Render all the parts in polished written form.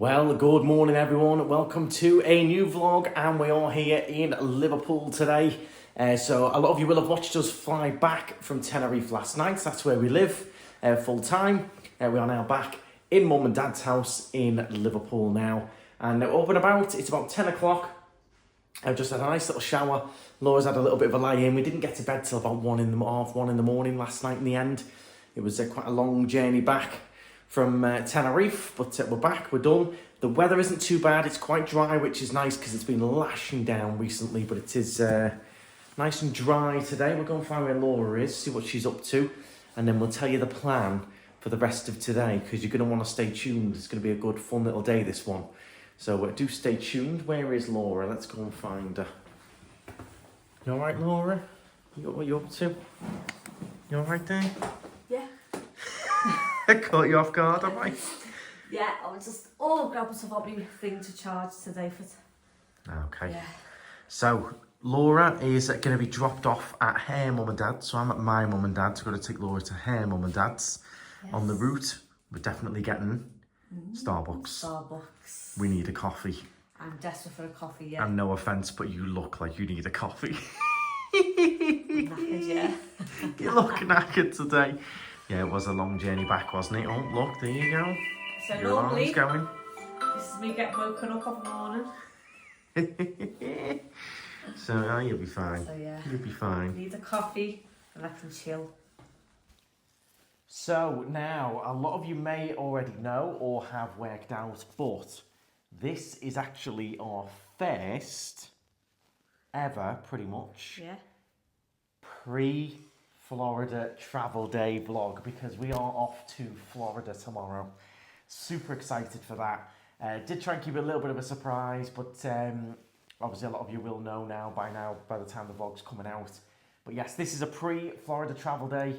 Well, good morning everyone. Welcome to a new vlog, and we are here in Liverpool today. So a lot of you will have watched us fly back from Tenerife last night. That's where we live full time. We are now back in Mum and Dad's house in Liverpool now. And up and about, it's about 10 o'clock. I've just had a nice little shower. Laura's had a little bit of a lie in. We didn't get to bed till about one in the morning last night in the end. It was quite a long journey back from Tenerife, but we're back, we're done. The weather isn't too bad, it's quite dry, which is nice because it's been lashing down recently, but it is nice and dry today. We'll go and find where Laura is, see what she's up to, and then we'll tell you the plan for the rest of today, because you're going to want to stay tuned. It's going to be a good, fun little day, this one. So do stay tuned. Where is Laura? Let's go and find her. You alright, Laura? What are you up to? You alright there? Yeah. I caught you off guard, have I? Yeah, I was just grabbing some of my thing to charge today for. Okay. Yeah. So Laura is going to be dropped off at her mum and dad's. So I'm at my mum and dad's. We're going to take Laura to her mum and dad's. Yes. On the route, we're definitely getting Starbucks. Starbucks. We need a coffee. I'm desperate for a coffee, yeah. And no offence, but you look like you need a coffee. Knackered, yeah. You look knackered today. Yeah, it was a long journey back, wasn't it? Oh, look, there you go. So your normally, alarm's going. this is me getting woken up in the morning. So, you'll be fine. So, yeah. You'll be fine. Need a coffee and I can chill. So, now, a lot of you may already know or have worked out, but this is actually our first ever, pretty much, Yeah. pre-Florida travel day vlog, because we are off to Florida tomorrow. Super excited for that. Did try and keep it a little bit of a surprise, but obviously a lot of you will know now by the time the vlog's coming out. But yes, this is a pre-Florida travel day.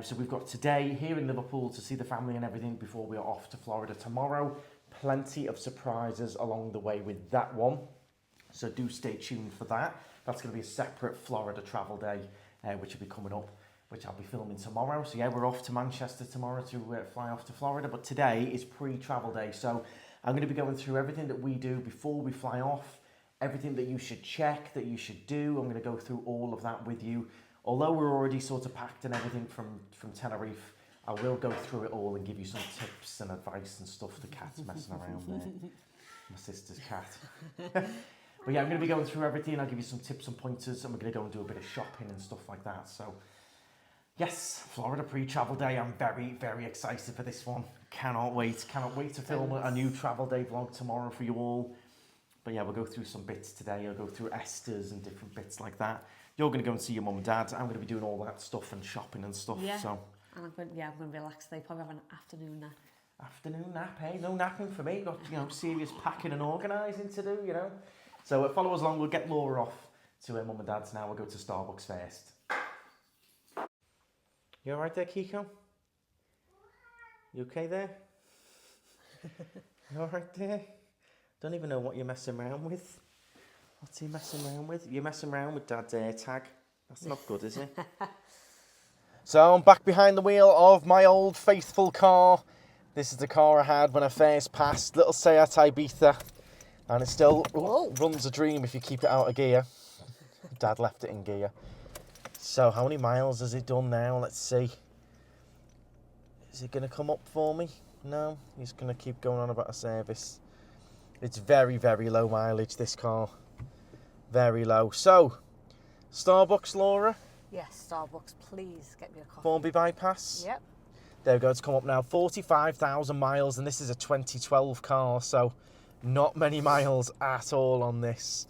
So we've got today here in Liverpool to see the family and everything before we are off to Florida tomorrow. Plenty of surprises along the way with that one. So do stay tuned for that. That's going to be a separate Florida travel day, which will be coming up, which I'll be filming tomorrow. So yeah, we're off to Manchester tomorrow to fly off to Florida. But today is pre-travel day. So I'm going to be going through everything that we do before we fly off, everything that you should check, that you should do. I'm going to go through all of that with you. Although we're already sort of packed and everything from Tenerife, I will go through it all and give you some tips and advice and stuff. The cat's messing around there. My sister's cat. But yeah, I'm going to be going through everything. I'll give you some tips and pointers, and we're going to go and do a bit of shopping and stuff like that. So yes, Florida pre-travel day. I'm very, very excited for this one. Cannot wait to film a new travel day vlog tomorrow for you all. But yeah, we'll go through some bits today. I'll go through ESTAS and different bits like that. You're going to go and see your mum and dad. I'm going to be doing all that stuff and shopping and stuff. Yeah. So. And I'm going to relax today. Probably have an afternoon nap. Afternoon nap, hey? No napping for me. Got, serious packing and organising to do, So follow us along. We'll get Laura off to her mum and dad's now. We'll go to Starbucks first. You all right there, Kiko? You okay there? You all right there? Don't even know what you're messing around with. What's he messing around with? You're messing around with Dad's AirTag. That's not good, is it? So I'm back behind the wheel of my old faithful car. This is the car I had when I first passed. Little Seat Ibiza. And it still runs a dream if you keep it out of gear. Dad left it in gear. So how many miles has it done now? Let's see. Is it going to come up for me? No, he's going to keep going on about a service. It's very, very low mileage, this car. Very low. So, Starbucks, Laura? Yes, Starbucks, please get me a coffee. Formby bypass? Yep. There we go, it's come up now. 45,000 miles, and this is a 2012 car, so not many miles at all on this.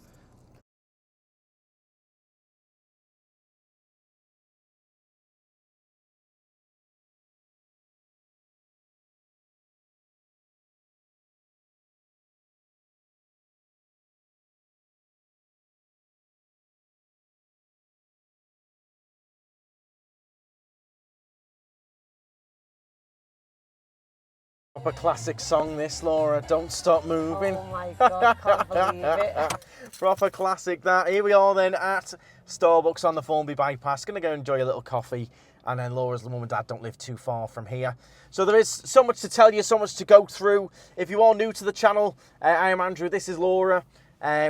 Proper classic song this, Laura. Don't stop moving. Oh my God, can't believe it. Proper classic that. Here we are then at Starbucks on the Formby bypass. Going to go enjoy a little coffee And then Laura's mum and dad don't live too far from here. So there is so much to tell you, so much to go through. If you are new to the channel, I am Andrew, this is Laura.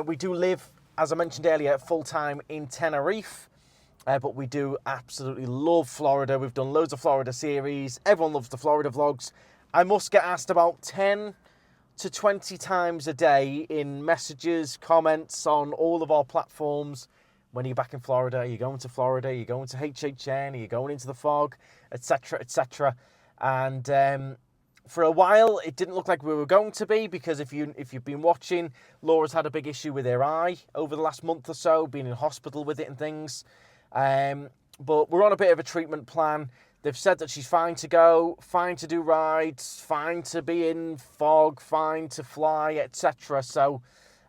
We do live, as I mentioned earlier, full-time in Tenerife. But we do absolutely love Florida. We've done loads of Florida series. Everyone loves the Florida vlogs. I must get asked about 10 to 20 times a day in messages, comments on all of our platforms. When are you back in Florida? Are you going to Florida? Are you going to HHN? Are you going into the fog? Etc, etc. And for a while, it didn't look like we were going to be, because if you've been watching, Laura's had a big issue with her eye over the last month or so, been in hospital with it and things. But we're on a bit of a treatment plan. They've said that she's fine to go, fine to do rides, fine to be in fog, fine to fly, etc. So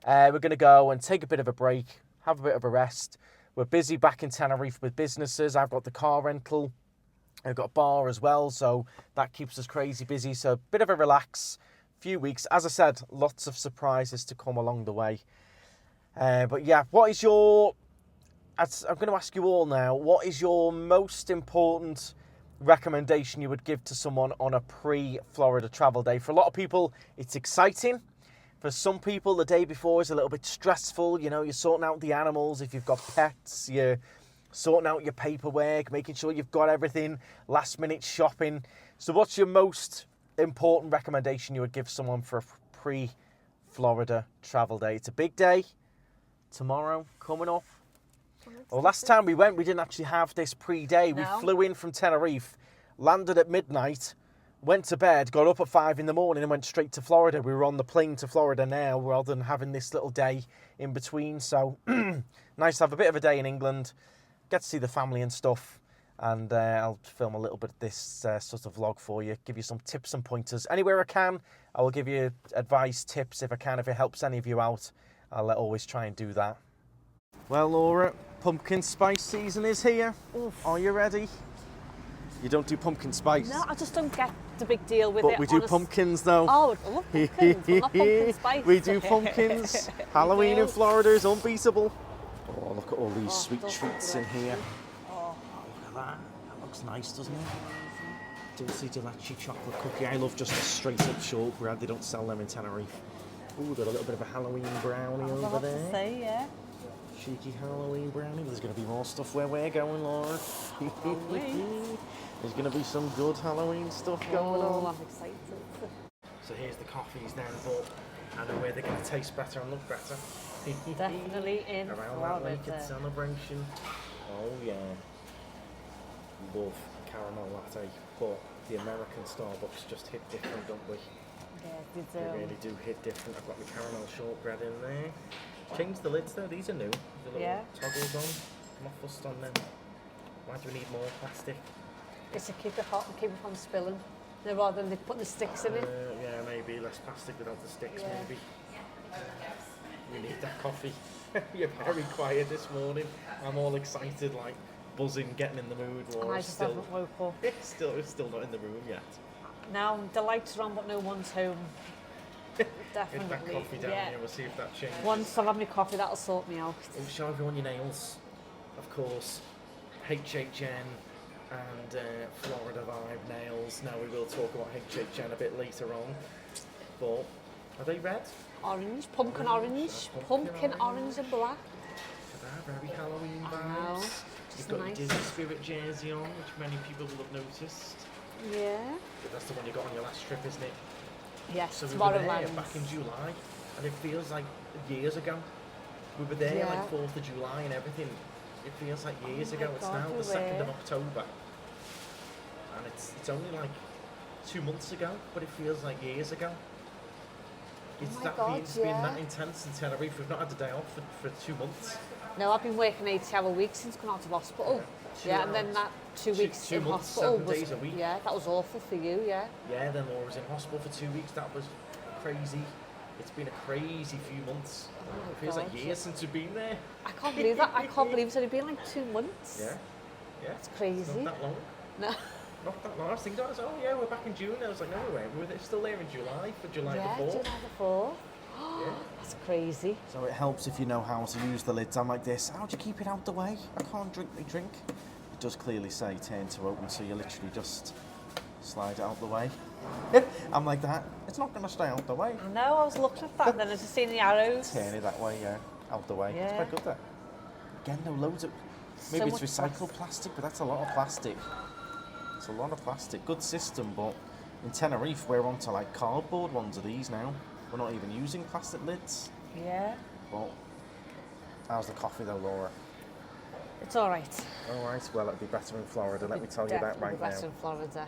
we're going to go and take a bit of a break, have a bit of a rest. We're busy back in Tenerife with businesses. I've got the car rental. I've got a bar as well, so that keeps us crazy busy. So a bit of a relax, few weeks. As I said, lots of surprises to come along the way. But yeah, what is your... I'm going to ask you all now, what is your most important recommendation you would give to someone on a pre-Florida travel day? For a lot of people, it's exciting. For some people, the day before is a little bit stressful. You know, you're sorting out the animals. If you've got pets, you're sorting out your paperwork, making sure you've got everything, last-minute shopping. So what's your most important recommendation you would give someone for a pre-Florida travel day? It's a big day. Tomorrow, coming up. Well, last time we went, we didn't actually have this pre-day. No. We flew in from Tenerife, landed at midnight, went to bed, got up at 5 in the morning and went straight to Florida. We were on the plane to Florida now rather than having this little day in between. So nice to have a bit of a day in England, get to see the family and stuff. And I'll film a little bit of this sort of vlog for you, give you some tips and pointers. Anywhere I can, I will give you advice, tips if I can. If it helps any of you out, I'll always try and do that. Well, Laura, pumpkin spice season is here. Oof. Are you ready? You don't do pumpkin spice. No, I just don't get the big deal with but it. we do pumpkins though. Oh, I love pumpkins, but not pumpkin spice. We do pumpkins. Halloween in Florida is unbeatable. Oh, look at all these sweet treats in here. Oh. Look at that. That looks nice, doesn't it? Dulce de leche chocolate cookie. I love just a straight up shortbread. They don't sell them in Tenerife. Ooh, got a little bit of a Halloween brownie over there. To say, yeah. Cheeky Halloween brownie. There's going to be more stuff where we're going, Laura. There's going to be some good Halloween stuff going on. I'm excited. So here's the coffees now, but I know where they're going to taste better and look better. Definitely in Around Florida. that naked celebration. Oh yeah. Love caramel latte, but the American Starbucks just hit different, don't we? Yeah, They really do hit different. I've got the caramel shortbread in there. Change the lids though, these are new. The little toggles on. I'm not fussed on them. Why do we need more plastic? It's to keep it hot and keep it from spilling. No, rather than putting the sticks in it. Yeah, maybe less plastic without the sticks, Yeah. maybe. We need that coffee. You're very quiet this morning. I'm all excited, like buzzing, getting in the mood. And I just haven't woke up. It's still not in the room yet. Now the lights are on, but no one's home. Definitely. Get that coffee down here, we'll see if that changes. Once I've had my coffee, that'll sort me out. We'll show everyone your nails, of course. HHN and Florida Vibe nails. Now we will talk about HHN a bit later on. But are they red? Orange, pumpkin orange, pumpkin orange and black. Look at that, very Halloween Wow. vibes. You've Just got your nice. Disney Spirit jersey on, which many people will have noticed. Yeah. But that's the one you got on your last trip, isn't it? Yes, So we were there Tomorrowland. back in July, and it feels like years ago. We were there Yeah. like 4th of July and everything. It feels like years my ago. It's God, now we the 2nd of were. October. And it's only like 2 months ago, but it feels like years ago. It's my that God, it's been yeah. that intense in Tenerife. We've not had a day off for 2 months. No, I've been working 80-hour weeks since coming out of hospital. Yeah, and then that 2 weeks two in months, hospital 7 was, days a week. yeah, that was awful for you, yeah. Yeah, then Laura was in hospital for 2 weeks. That was crazy. It's been a crazy few months. my It feels like God. years since we've been there. I can't believe that. I can't believe it's only been like 2 months. Yeah, yeah. It's crazy. Not that long. No. Not that long. I was thinking, oh yeah, we're back in June. I was like, no, we were still there in July for July Yeah, the 4th. July the 4th. Yeah. That's crazy. So it helps if you know how to use the lids. I'm like this. How do you keep it out the way? I can't drink my drink. It does clearly say turn to open, so you literally just slide it out the way. I'm like that. It's not going to stay out the way. I know, I was looking at that and then I just seen the arrows. Turn it that way, yeah, out the way. Yeah. It's quite good there. Again, no loads of... Maybe So it's much recycled plastic, but that's a lot of plastic. It's a lot of plastic. Good system, but in Tenerife, we're onto like cardboard ones of these now. We're not even using plastic lids. Yeah. But how's the coffee though, Laura? It's all right. All right, well, it'll be better in Florida. Let me tell you that right better now. in Florida.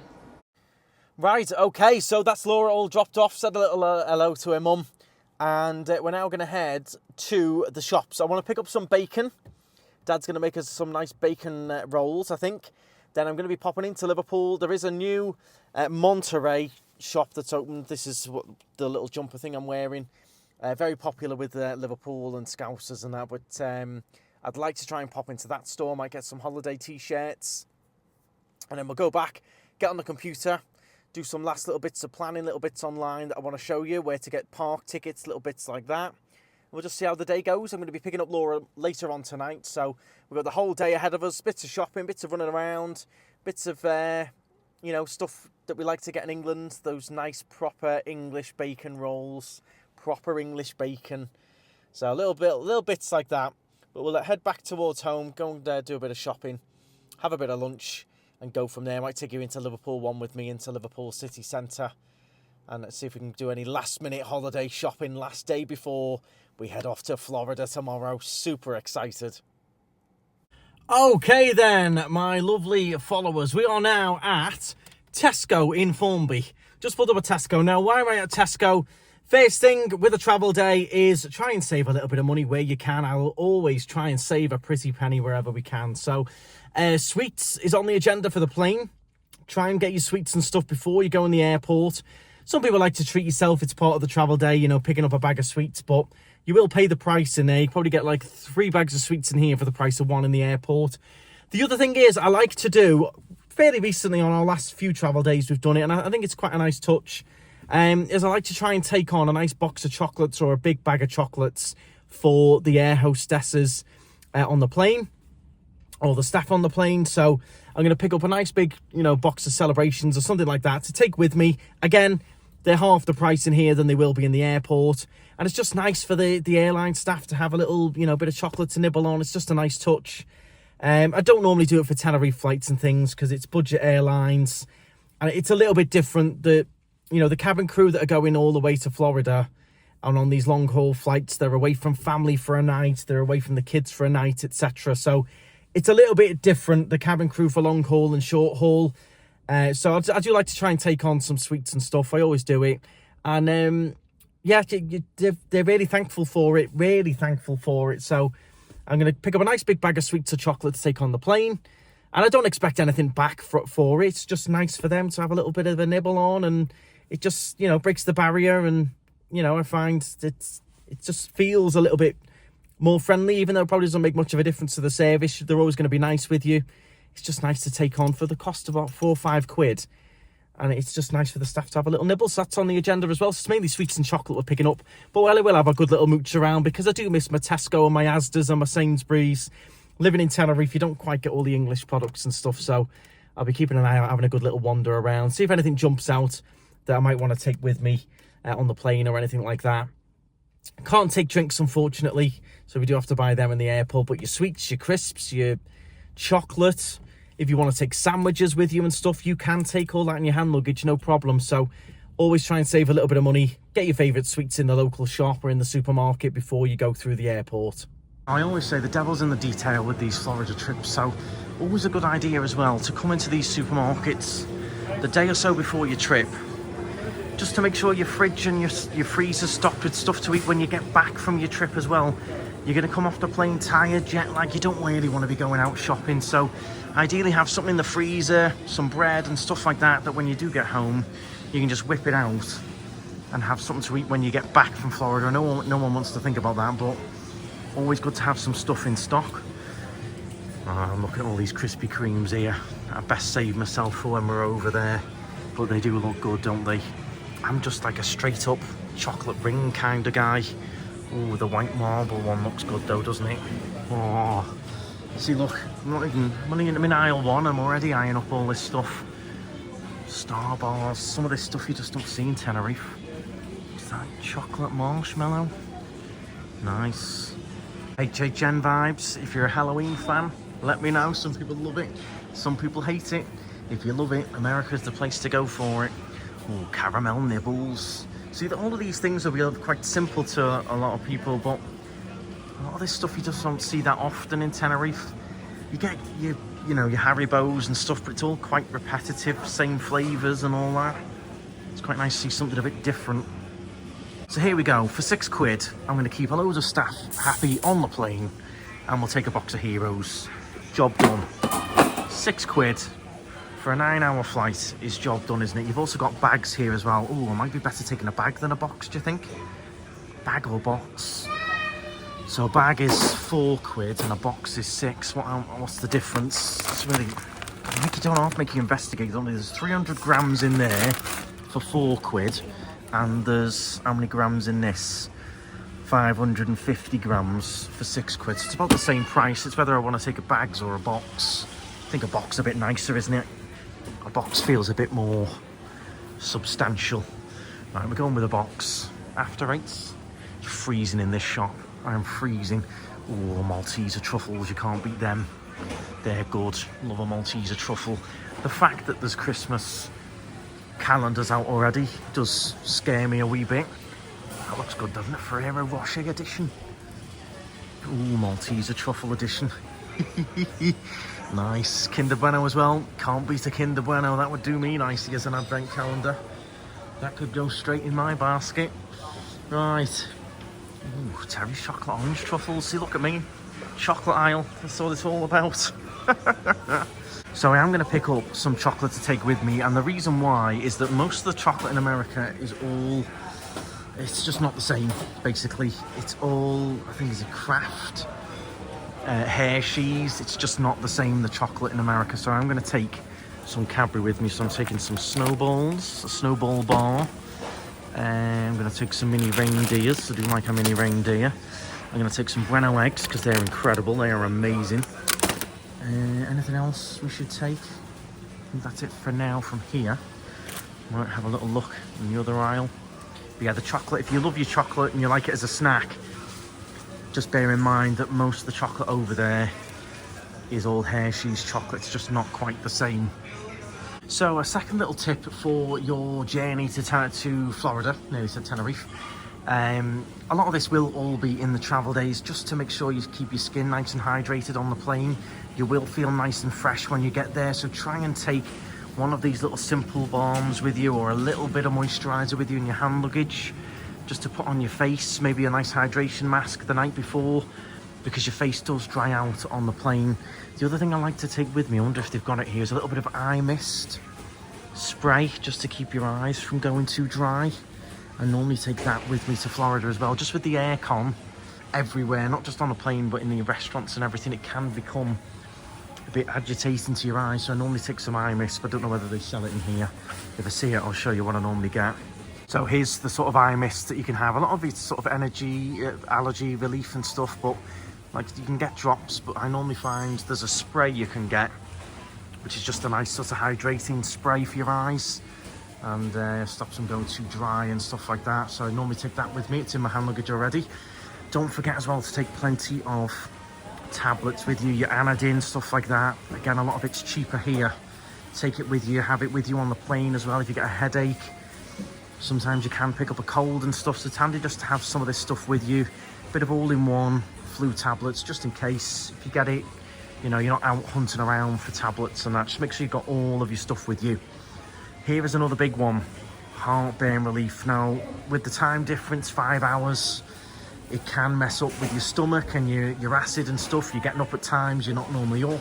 Right, okay, so that's Laura all dropped off, said a little hello to her mum, and we're now going to head to the shops. I want to pick up some bacon. Dad's going to make us some nice bacon rolls, I think. Then I'm going to be popping into Liverpool. There is a new Monterey shop that's opened. This is what the little jumper thing I'm wearing. Very popular with Liverpool and Scousers and that, but I'd like to try and pop into that store. Might get some holiday t-shirts. And then we'll go back, get on the computer, do some last little bits of planning, little bits online that I want to show you, where to get park tickets, little bits like that. We'll just see how the day goes. I'm going to be picking up Laura later on tonight, so we've got the whole day ahead of us. Bits of shopping, bits of running around, bits of, you know, stuff that we like to get in England. Those nice, proper English bacon rolls, proper English bacon. So a little bits like that. But we'll head back towards home, go and do a bit of shopping, have a bit of lunch, and go from there. I might take you into Liverpool one with me, into Liverpool city centre, and let's see if we can do any last-minute holiday shopping last day before we head off to Florida tomorrow. Super excited. Okay then, my lovely followers, we are now at Tesco in Formby. Just pulled up at Tesco. Now, why am I at Tesco? First thing with a travel day is try and save a little bit of money where you can. I will always try and save a pretty penny wherever we can. So, sweets is on the agenda for the plane. Try and get your sweets and stuff before you go in the airport. Some people like to treat yourself. It's part of the travel day, you know, picking up a bag of sweets, but you will pay the price in there. You probably get like 3 bags of sweets in here for the price of 1 in the airport. The other thing is, I like to do, fairly recently on our last few travel days we've done it, and I think it's quite a nice touch, is I like to try and take on a nice box of chocolates or a big bag of chocolates for the air hostesses on the plane, or the staff on the plane. So I'm going to pick up a nice big, you know, box of celebrations or something like that to take with me. Again, they're half the price in here than they will be in the airport. And it's just nice for the airline staff to have a little, you know, bit of chocolate to nibble on. It's just a nice touch. I don't normally do it for Tenerife flights and things because it's budget airlines. And it's a little bit different. You know, the cabin crew that are going all the way to Florida and on these long haul flights, they're away from family for a night. They're away from the kids for a night, etc. So it's a little bit different, the cabin crew for long haul and short haul. So I do like to try and take on some sweets and stuff. I always do it. And yeah, they're really thankful for it. Really thankful for it. So I'm going to pick up a nice big bag of sweets or chocolate to take on the plane. And I don't expect anything back for it. It's just nice for them to have a little bit of a nibble on. And it just, you know, breaks the barrier. And, you know, I find it just feels a little bit more friendly, even though it probably doesn't make much of a difference to the service. They're always going to be nice with you. It's just nice to take on for the cost of about 4 or 5 quid. And it's just nice for the staff to have a little nibble. So that's on the agenda as well. So it's mainly sweets and chocolate we're picking up. But well, I will have a good little mooch around because I do miss my Tesco and my ESTAS and my Sainsbury's. Living in Tenerife, you don't quite get all the English products and stuff. So I'll be keeping an eye out, having a good little wander around. See if anything jumps out that I might want to take with me on the plane or anything like that. Can't take drinks, unfortunately. So we do have to buy them in the airport. But your sweets, your crisps, your chocolate... If you want to take sandwiches with you and stuff, you can take all that in your hand luggage, no problem. So always try and save a little bit of money. Get your favourite sweets in the local shop or in the supermarket before you go through the airport. I always say the devil's in the detail with these Florida trips. So always a good idea as well to come into these supermarkets the day or so before your trip. Just to make sure your fridge and your freezer's stocked with stuff to eat when you get back from your trip as well. You're going to come off the plane tired, jet lag. You don't really want to be going out shopping. So ideally have something in the freezer, some bread and stuff like that, that when you do get home, you can just whip it out and have something to eat when you get back from Florida. No one wants to think about that, but always good to have some stuff in stock. I'm looking at all these Krispy Kremes here. I best save myself for when we're over there, but they do look good, don't they? I'm just like a straight up chocolate ring kind of guy. Oh, the white marble one looks good though, doesn't it? Oh, See, look, I'm not even in aisle one. I'm already eyeing up all this stuff. Star bars, some of this stuff you just don't see in Tenerife. What's that? Chocolate marshmallow. Nice. HHN vibes. If you're a Halloween fan, let me know. Some people love it, some people hate it. If you love it, America's the place to go for it. Oh, caramel nibbles. See, all of these things will be quite simple to a lot of people, but a lot of this stuff you just don't see that often in Tenerife. You get your Haribos and stuff, but it's all quite repetitive, same flavours and all that. It's quite nice to see something a bit different. So here we go. For £6, I'm going to keep a load of staff happy on the plane, and we'll take a box of heroes. Job done. £6 for a 9-hour flight is job done, isn't it? You've also got bags here as well. Oh, it might be better taking a bag than a box, do you think? Bag or box? So a bag is £4 and a box is £6. What's the difference? It's really, make you investigate, don't they? There's 300 grams in there for £4, and there's how many grams in this? 550 grams for £6. So it's about the same price. It's whether I want to take a bags or a box. I think a box is a bit nicer, isn't it? A box feels a bit more substantial. Right, we're going with a box. After eights. It's freezing in this shop. I am freezing. Oh, Malteser truffles, you can't beat them. They're good. Love a Malteser truffle. The fact that there's Christmas calendars out already does scare me a wee bit. That looks good, doesn't it? Ferrero Rocher edition. Oh, Malteser truffle edition. Nice. Kinder Bueno as well. Can't beat a Kinder Bueno. That would do me nicely as an advent calendar. That could go straight in my basket. Right. Ooh, Terry's chocolate orange truffles. See, look at me. Chocolate aisle. That's all it's all about. So I am going to pick up some chocolate to take with me, and the reason why is that most of the chocolate in America is all... It's just not the same, basically. It's all, I think, is a Kraft, Hershey's. It's just not the same, the chocolate in America. So I'm going to take some Cadbury with me. So I'm taking some snowballs, a snowball bar. I'm going to take some mini reindeers, so do you like a mini reindeer? I'm going to take some Bueno eggs, because they're incredible. They are amazing. Anything else we should take? I think that's it for now from here. Might have a little look in the other aisle. But yeah, the chocolate, if you love your chocolate and you like it as a snack, just bear in mind that most of the chocolate over there is all Hershey's chocolate. It's just not quite the same. So a second little tip for your journey to Florida, nearly said Tenerife. A lot of this will all be in the travel days, just to make sure you keep your skin nice and hydrated on the plane. You will feel nice and fresh when you get there, so try and take one of these little simple balms with you, or a little bit of moisturiser with you in your hand luggage, just to put on your face. Maybe a nice hydration mask the night before, because your face does dry out on the plane. The other thing I like to take with me, I wonder if they've got it here, is a little bit of eye mist spray, just to keep your eyes from going too dry. I normally take that with me to Florida as well, just with the aircon everywhere, not just on the plane but in the restaurants and everything. It can become a bit agitating to your eyes, so I normally take some eye mist, but I don't know whether they sell it in here. If I see it, I'll show you what I normally get. So here's the sort of eye mist that you can have. A lot of it's sort of energy, allergy relief and stuff, but like you can get drops, but I normally find there's a spray you can get, which is just a nice sort of hydrating spray for your eyes, and stops them going too dry and stuff like that. So I normally take that with me. It's in my hand luggage already. Don't forget as well to take plenty of tablets with you, your Anadin, stuff like that. Again, a lot of it's cheaper here. Take it with you, have it with you on the plane as well if you get a headache. Sometimes you can pick up a cold and stuff, so it's handy just to have some of this stuff with you. Bit of all-in-one flu tablets, just in case if you get it, you know, you're not out hunting around for tablets and that. Just make sure you've got all of your stuff with you. Here is another big one, heartburn relief. Now, with the time difference, 5 hours, it can mess up with your stomach and your acid and stuff. You're getting up at times you're not normally up,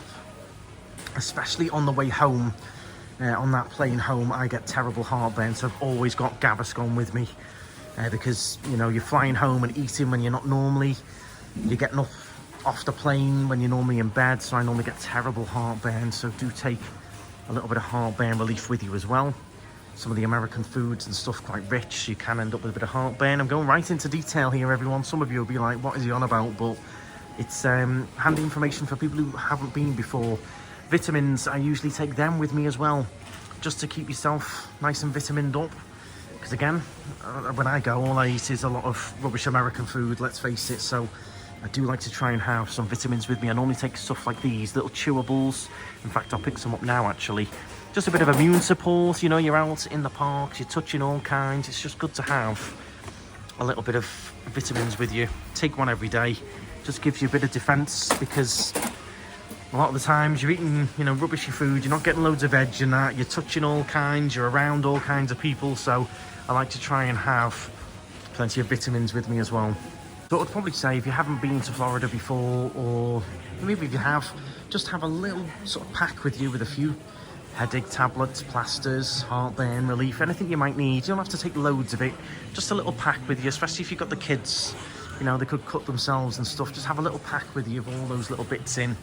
especially on the way home. On that plane home, I get terrible heartburn, so I've always got Gaviscon with me, because, you know, you're flying home and eating when you're not normally. You're getting up off the plane when you're normally in bed, so I normally get terrible heartburn, so do take a little bit of heartburn relief with you as well. Some of the American foods and stuff quite rich, so you can end up with a bit of heartburn. I'm going right into detail here, everyone. Some of you will be like, what is he on about? But It's handy information for people who haven't been before. Vitamins, I usually take them with me as well, just to keep yourself nice and vitamined up. Because again, when I go, all I eat is a lot of rubbish American food, let's face it. So I do like to try and have some vitamins with me. I normally take stuff like these, little chewables. In fact, I'll pick some up now actually. Just a bit of immune support, you know, you're out in the parks, you're touching all kinds. It's just good to have a little bit of vitamins with you. Take one every day. Just gives you a bit of defence, because a lot of the times you're eating, you know, rubbishy food, you're not getting loads of veg and that, you're touching all kinds, you're around all kinds of people, so I like to try and have plenty of vitamins with me as well. So I'd probably say if you haven't been to Florida before, or maybe if you have, just have a little sort of pack with you with a few headache tablets, plasters, heartburn relief, anything you might need. You don't have to take loads of it, just a little pack with you, especially if you've got the kids. You know, they could cut themselves and stuff. Just have a little pack with you of all those little bits in,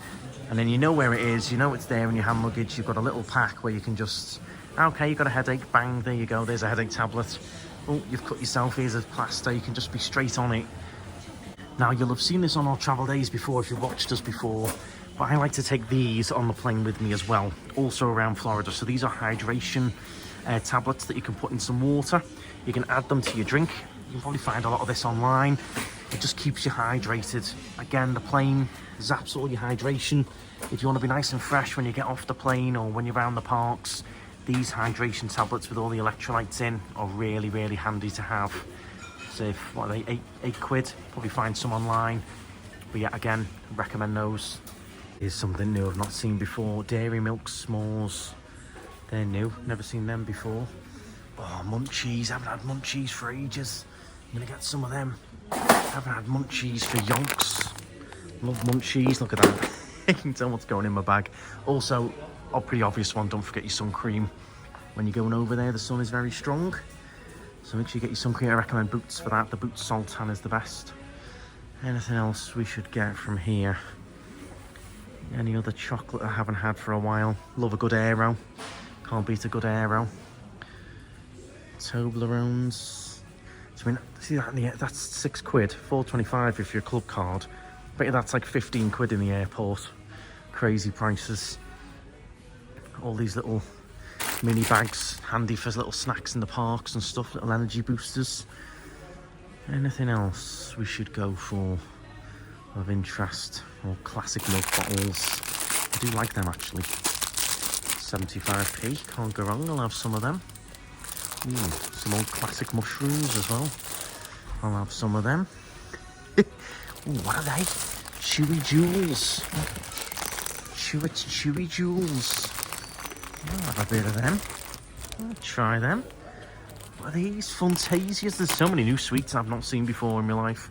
and then you know where it is, you know it's there in your hand luggage. You've got a little pack where you can just, okay, you've got a headache, bang, there you go, there's a headache tablet. Oh, you've cut yourself, here's a plaster, you can just be straight on it. Now, you'll have seen this on our travel days before if you've watched us before, but I like to take these on the plane with me as well, also around Florida. So these are hydration tablets that you can put in some water. You can add them to your drink. You can probably find a lot of this online. It just keeps you hydrated. Again, the plane zaps all your hydration. If you want to be nice and fresh when you get off the plane or when you're around the parks, these hydration tablets with all the electrolytes in are really, really handy to have. So if, what are they, eight quid, probably find some online. But yeah, again, recommend those. Here's something new I've not seen before. Dairy milk s'mores. They're new, never seen them before. Oh, munchies, haven't had munchies for ages. I'm gonna get some of them. Haven't had munchies for yonks. Love munchies, look at that. You can tell what's going in my bag. Also, a pretty obvious one, don't forget your sun cream. When you're going over there, the sun is very strong. So make sure you get your sun cream. I recommend Boots for that. The Boots Sultan is the best. Anything else we should get from here? Any other chocolate I haven't had for a while? Love a good Aero. Can't beat a good Aero. Toblerones. So, I mean, see that in the, that's 6 quid, £4.25 if you're a club card. Bet you that's like 15 quid in the airport. Crazy prices. All these little mini bags, handy for little snacks in the parks and stuff, little energy boosters. Anything else we should go for of interest? Or classic milk bottles. I do like them actually. 75p, can't go wrong, I'll have some of them. Some old classic mushrooms as well. I'll have some of them. Ooh, what are they? Chewy Jewels. Chewy Jewels. I'll have a bit of them. I'll try them. What are these? Fantasias. There's so many new sweets I've not seen before in my life.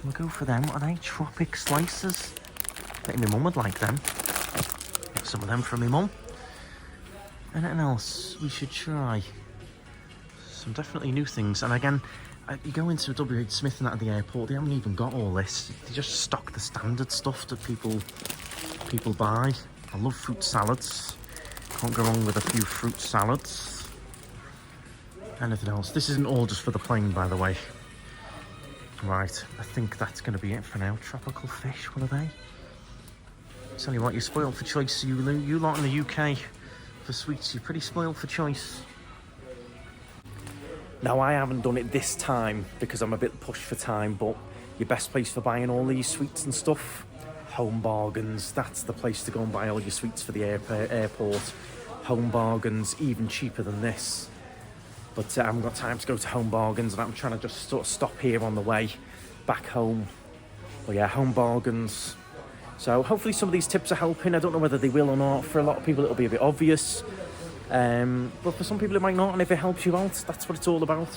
We'll go for them. What are they? Tropic Slices. I bet my mum would like them. Get some of them from my mum. Anything else we should try? Some definitely new things. And again, you go into WH Smith and that at the airport, they haven't even got all this. They just stock the standard stuff that people buy. I love fruit salads. Can't go wrong with a few fruit salads. Anything else? This isn't all just for the plane, by the way. Right, I think that's going to be it for now. Tropical fish, what are they? Tell you what, you're spoiled for choice. You lot in the UK for sweets, you're pretty spoiled for choice. Now, I haven't done it this time because I'm a bit pushed for time, but your best place for buying all these sweets and stuff, Home Bargains. That's the place to go and buy all your sweets for the airport. Home Bargains, even cheaper than this. But I haven't got time to go to Home Bargains, and I'm trying to just sort of stop here on the way back home. But yeah, Home Bargains. So hopefully some of these tips are helping. I don't know whether they will or not. For a lot of people, it'll be a bit obvious. But for some people, it might not. And if it helps you out, that's what it's all about.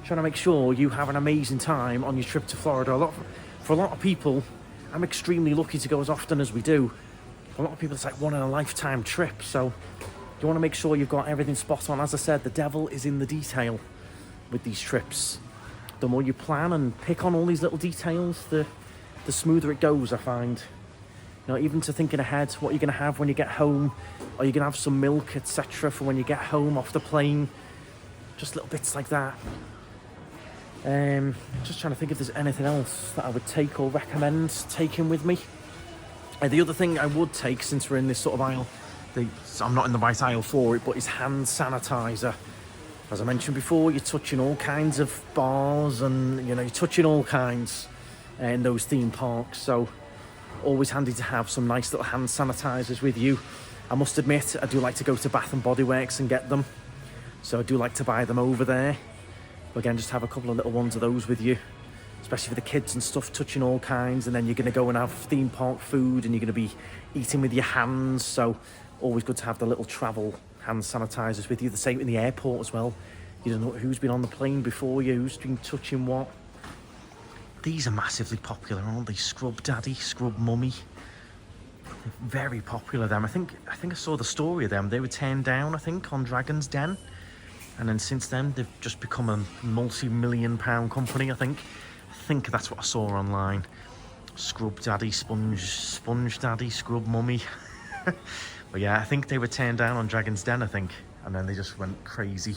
Trying to make sure you have an amazing time on your trip to Florida. For a lot of people, I'm extremely lucky to go as often as we do. For a lot of people, it's like one in a lifetime trip. So you want to make sure you've got everything spot on. As I said, the devil is in the detail with these trips. The more you plan and pick on all these little details, the smoother it goes, I find. You know, even to thinking ahead, what you're going to have when you get home. Are you going to have some milk, etc. for when you get home off the plane? Just little bits like that. Just trying to think if there's anything else that I would take or recommend taking with me. The other thing I would take, since we're in this sort of aisle, I'm not in the right aisle for it, but is hand sanitizer. As I mentioned before, you're touching all kinds of bars and, you know, you're touching all kinds in those theme parks. So always handy to have some nice little hand sanitizers with you. I must admit, I do like to go to Bath and Body Works and get them. So I do like to buy them over there. But again, just have a couple of little ones of those with you, especially for the kids and stuff, touching all kinds. And then you're going to go and have theme park food and you're going to be eating with your hands. So always good to have the little travel hand sanitizers with you. The same in the airport as well. You don't know who's been on the plane before you, who's been touching what. These are massively popular, aren't they? Scrub Daddy, Scrub Mummy. Very popular, them. I think I saw the story of them. They were turned down, I think, on Dragon's Den. And then since then, they've just become a multi-million-pound company, I think. I think that's what I saw online. Scrub Daddy, Sponge Daddy, Scrub Mummy. But yeah, I think they were turned down on Dragon's Den, I think. And then they just went crazy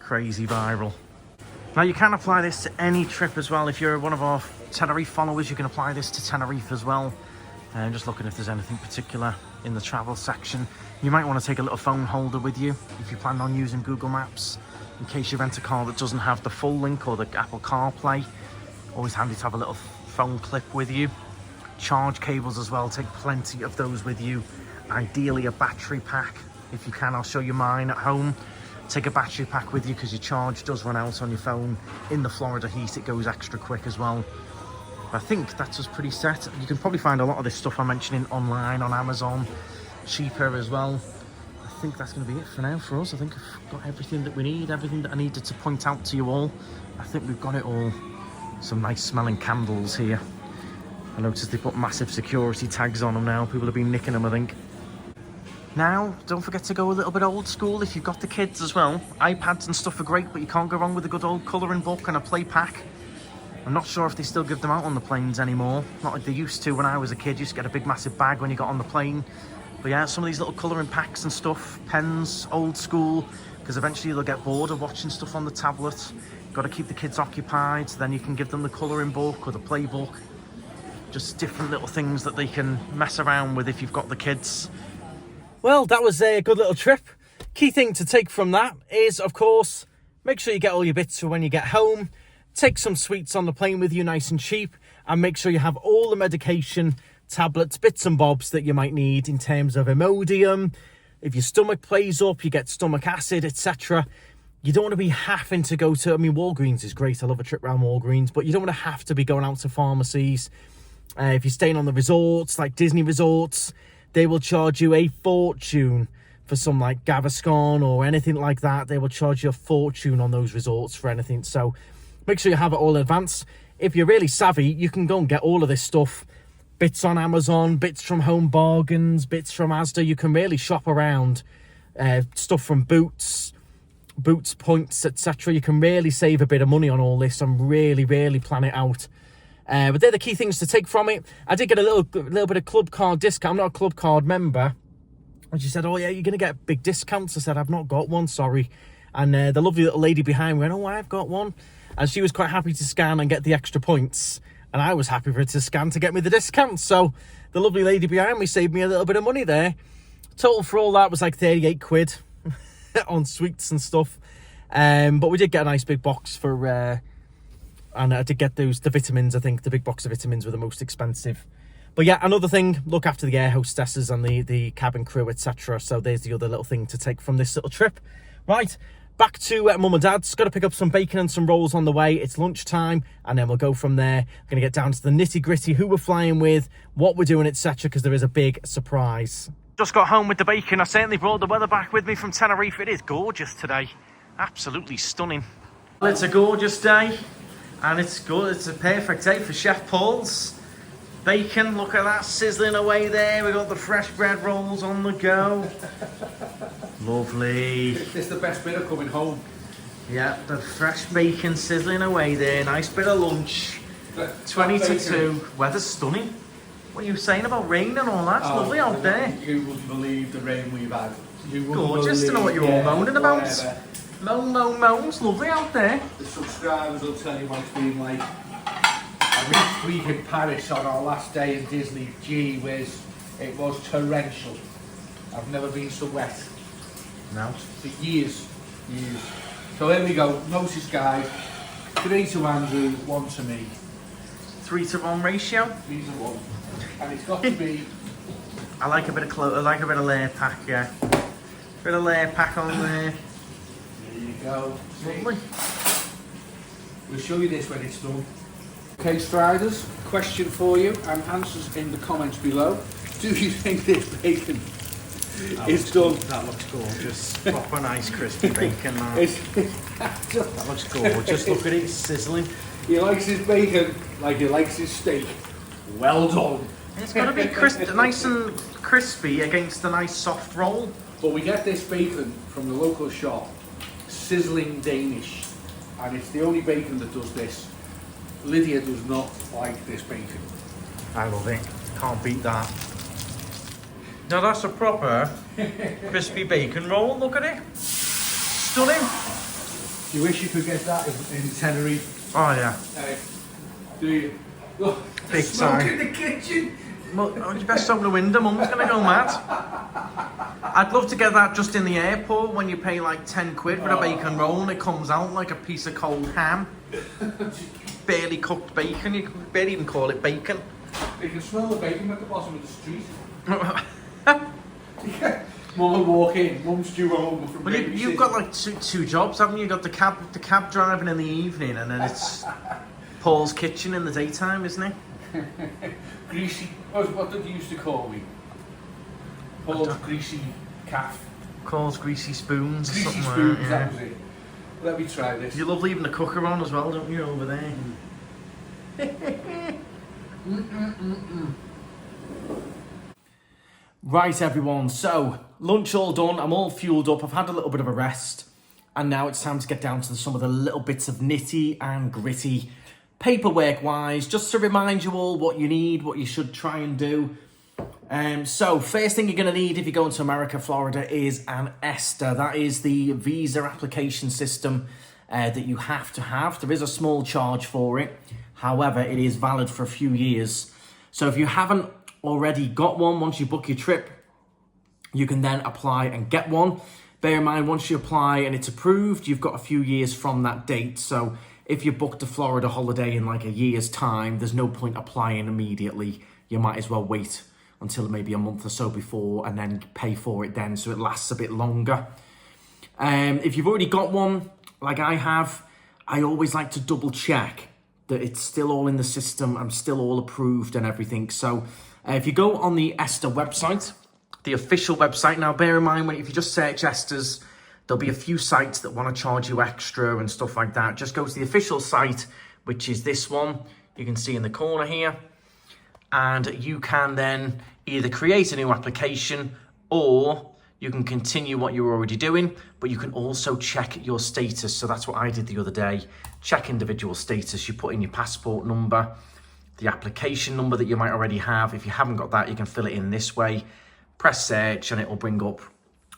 viral. Now, you can apply this to any trip as well. If you're one of our Tenerife followers, you can apply this to Tenerife as well. And just looking if there's anything particular in the travel section. You might want to take a little phone holder with you if you plan on using Google Maps, in case you rent a car that doesn't have the full link or the Apple CarPlay. Always handy to have a little phone clip with you. Charge cables as well, take plenty of those with you. Ideally a battery pack, if you can. I'll show you mine at home. Take a battery pack with you because your charge does run out on your phone. In the Florida heat, it goes extra quick as well. I think that's us pretty set. You can probably find a lot of this stuff I'm mentioning online on Amazon, cheaper as well. I think that's going to be it for now for us. I think I've got everything that we need, everything that I needed to point out to you all. I think we've got it all. Some nice smelling candles here. I noticed they put massive security tags on them now. People have been nicking them, I think. Now, don't forget to go a little bit old school if you've got the kids as well. iPads and stuff are great, but you can't go wrong with a good old colouring book and a play pack. I'm not sure if they still give them out on the planes anymore. Not like they used to when I was a kid. You used to get a big massive bag when you got on the plane. But yeah, some of these little colouring packs and stuff, pens, old school, because eventually they'll get bored of watching stuff on the tablet. Got to keep the kids occupied, so then you can give them the colouring book or the playbook. Just different little things that they can mess around with if you've got the kids. Well, that was a good little trip. Key thing to take from that is, of course, make sure you get all your bits for when you get home. Take some sweets on the plane with you, nice and cheap, and make sure you have all the medication, tablets, bits and bobs that you might need in terms of Imodium. If your stomach plays up, you get stomach acid, etc. You don't want to be having to go to, Walgreens is great. I love a trip around Walgreens, but you don't want to have to be going out to pharmacies. If you're staying on the resorts, like Disney resorts, they will charge you a fortune for some like Gaviscon or anything like that. They will charge you a fortune on those resorts for anything. So make sure you have it all in advance. If you're really savvy, you can go and get all of this stuff. Bits on Amazon, bits from Home Bargains, bits from Asda. You can really shop around. Stuff from Boots Points, etc. You can really save a bit of money on all this and really plan it out. But they're the key things to take from it. I did get a little bit of club card discount. I'm not a club card member. And she said, oh yeah, you're going to get big discounts. I said, I've not got one, sorry. And the lovely little lady behind me went, oh, I've got one. And she was quite happy to scan and get the extra points. And I was happy for her to scan to get me the discount. So the lovely lady behind me saved me a little bit of money there. Total for all that was like 38 quid on sweets and stuff. But we did get a nice big box for... and I did get the vitamins. I think the big box of vitamins were the most expensive. But yeah, another thing, look after the air hostesses and the cabin crew, etc. So there's the other little thing to take from this little trip. Right, back to Mum and Dad's. Got to pick up some bacon and some rolls on the way. It's lunchtime, and then we'll go from there. I'm going to get down to the nitty-gritty, who we're flying with, what we're doing, etc., because there is a big surprise. Just got home with the bacon. I certainly brought the weather back with me from Tenerife. It is gorgeous today. Absolutely stunning. Well, it's a gorgeous day, and it's good. It's a perfect day for Chef Paul's. Bacon, look at that, sizzling away there. We've got the fresh bread rolls on the go. Lovely. It's the best bit of coming home. Yeah, the fresh bacon sizzling away there. Nice bit of lunch. 20 to 2. Weather's stunning. What are you saying about rain and all that? It's lovely out there. You wouldn't believe the rain we've had. Gorgeous to know what you're all moaning about. It's lovely out there. The subscribers will tell you what it's been like. I reached week in Paris on our last day in Disney. Gee whiz, it was torrential. I've never been so wet. No. For years. So here we go. Notice, guys. 3 to Andrew, 1 to me. 3-to-1 ratio. 3 to 1. And it's got to be. I like a bit of I like a bit of layer pack, yeah. Bit of layer pack on there. There you go. Lovely. We'll show you this when it's done. Okay, Striders, question for you and answers in the comments below. Do you think this bacon is done? That looks gorgeous. Proper nice crispy bacon, man. That looks gorgeous. Look at it sizzling. He likes his bacon like he likes his steak. Well done. It's got to be nice and crispy against a nice soft roll. But we get this bacon from the local shop, sizzling Danish, and it's the only bacon that does this. Lydia does not like this bacon. I love it. Can't beat that. Now that's a proper crispy bacon roll. Look at it. Stunning. You wish you could get that in Tenerife. Oh yeah. Do you? Look, Big smoke time. in the kitchen. Well, you best open the window. Mum's gonna go mad. I'd love to get that just in the airport when you pay like 10 quid for a bacon roll and it comes out like a piece of cold ham. Barely cooked bacon. You could barely even call it bacon. You can smell the bacon at the bottom of the street. Mum will walk in. Mum's due home from Well, you've got like two jobs, haven't you? You've got the cab driving in the evening, and then it's Paul's kitchen in the daytime, isn't it? Greasy. What did you used to call me? Paul's greasy calf. Paul's greasy spoons. Or Greasy something spoons. like That was it. Let me try this. You love leaving the cooker on as well, don't you, over there? Right, everyone. So, lunch all done. I'm all fueled up. I've had a little bit of a rest. And now it's time to get down to some of the little bits of nitty and gritty paperwork-wise, just to remind you all what you need, what you should try and do. So, first thing you're going to need if you're going to America, Florida, is an ESTA. That is the visa application system that you have to have. There is a small charge for it. However, it is valid for a few years. So if you haven't already got one, once you book your trip, you can then apply and get one. Bear in mind, once you apply and it's approved, you've got a few years from that date. So if you booked a Florida holiday in like a year's time, there's no point applying immediately. You might as well wait until maybe a month or so before and then pay for it then, so it lasts a bit longer. If you've already got one, like I have, I always like to double check that it's still all in the system, I'm still all approved and everything. So if you go on the ESTA website, the official website, now bear in mind, if you just search ESTAS, there'll be a few sites that want to charge you extra and stuff like that. Just go to the official site, which is this one, you can see in the corner here. And you can then either create a new application or you can continue what you're already doing, but you can also check your status. So that's what I did the other day. Check individual status. You put in your passport number, the application number that you might already have. If you haven't got that, you can fill it in this way. Press search and it will bring up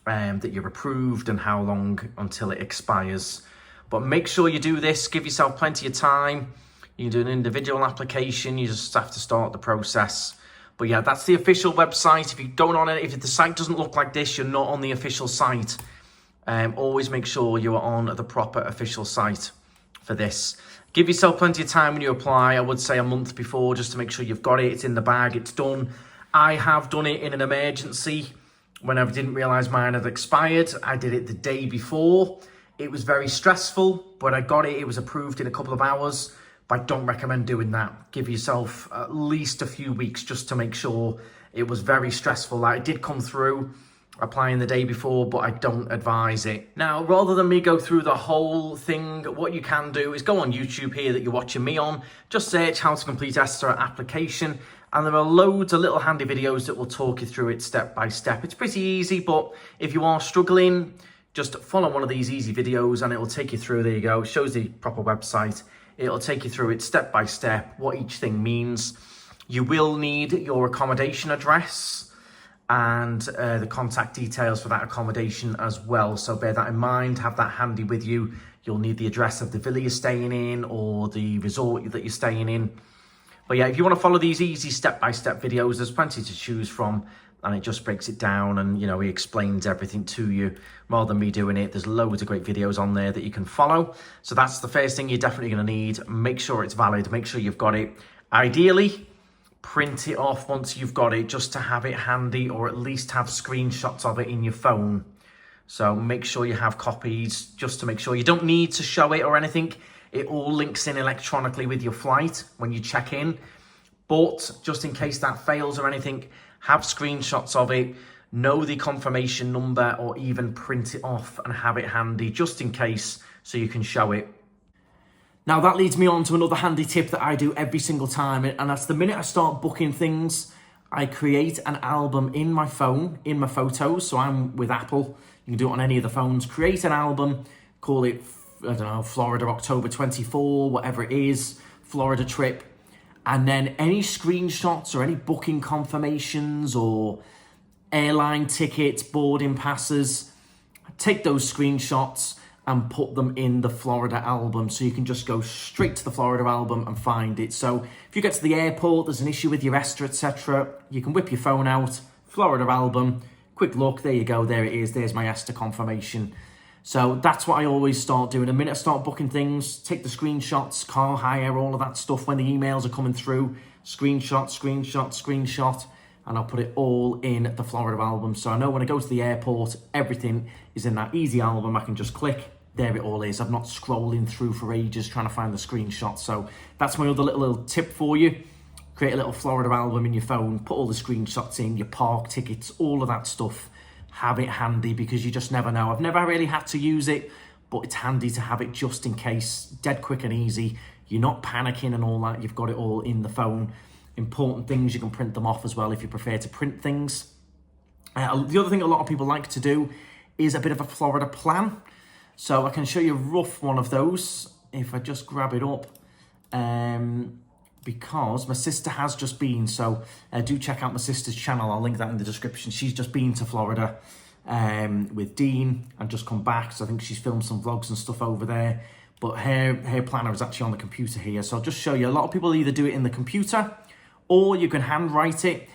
that you're approved and how long until it expires. But make sure you do this. Give yourself plenty of time. You can do an individual application. You just have to start the process. But yeah, that's the official website. If you're going on it, if the site doesn't look like this, you're not on the official site. Always make sure you are on the proper official site for this. Give yourself plenty of time when you apply. I would say a month before, just to make sure you've got it. It's in the bag, it's done. I have done it in an emergency when I didn't realise mine had expired. I did it the day before. It was very stressful, but I got it. It was approved in a couple of hours. But I don't recommend doing that. Give yourself at least a few weeks just to make sure. It was very stressful. Like, it did come through applying the day before, but I don't advise it. Now, rather than me go through the whole thing, what you can do is go on YouTube here that you're watching me on. Just search how to complete ESTA application. And there are loads of little handy videos that will talk you through it step by step. It's pretty easy, but if you are struggling, just follow one of these easy videos and it will take you through. There you go. It shows the proper website. It'll take you through it step by step, what each thing means. You will need your accommodation address and the contact details for that accommodation as well. So bear that in mind, have that handy with you. You'll need the address of the villa you're staying in or the resort that you're staying in. But yeah, if you want to follow these easy step-by-step videos, there's plenty to choose from, and it just breaks it down and, you know, he explains everything to you rather than me doing it. There's loads of great videos on there that you can follow. So that's the first thing you're definitely going to need. Make sure it's valid, make sure you've got it. Ideally, print it off once you've got it, just to have it handy, or at least have screenshots of it in your phone. So make sure you have copies, just to make sure. You don't need to show it or anything. It all links in electronically with your flight when you check in. But just in case that fails or anything, have screenshots of it, know the confirmation number, or even print it off and have it handy just in case, so you can show it. Now that leads me on to another handy tip that I do every single time, and that's the minute I start booking things, I create an album in my phone, in my photos. So I'm with Apple, you can do it on any of the phones. Create an album, call it, I don't know, Florida October 24, whatever it is, Florida trip. And then any screenshots or any booking confirmations or airline tickets, boarding passes, take those screenshots and put them in the Florida album. So you can just go straight to the Florida album and find it. So if you get to the airport, there's an issue with your ESTA, etc., you can whip your phone out, Florida album, quick look, there you go, there it is, there's my ESTA confirmation. So that's what I always start doing. The minute I start booking things, take the screenshots, car hire, all of that stuff. When the emails are coming through, screenshot, and I'll put it all in the Florida album. So I know when I go to the airport, everything is in that easy album. I can just click, there it all is. I'm not scrolling through for ages trying to find the screenshot. So that's my other little tip for you. Create a little Florida album in your phone, put all the screenshots in, your park tickets, all of that stuff. Have it handy, because you just never know. I've never really had to use it, but it's handy to have it just in case. Dead quick and easy. You're not panicking and all that. You've got it all in the phone. Important things, you can print them off as well if you prefer to print things. The other thing a lot of people like to do is a bit of a Florida plan. So I can show you a rough one of those if I just grab it up. Because my sister has just been, so do check out my sister's channel. I'll link that in the description. She's just been to Florida with Dean and just come back. So I think she's filmed some vlogs and stuff over there. But her planner is actually on the computer here. So I'll just show you. A lot of people either do it in the computer or you can handwrite it.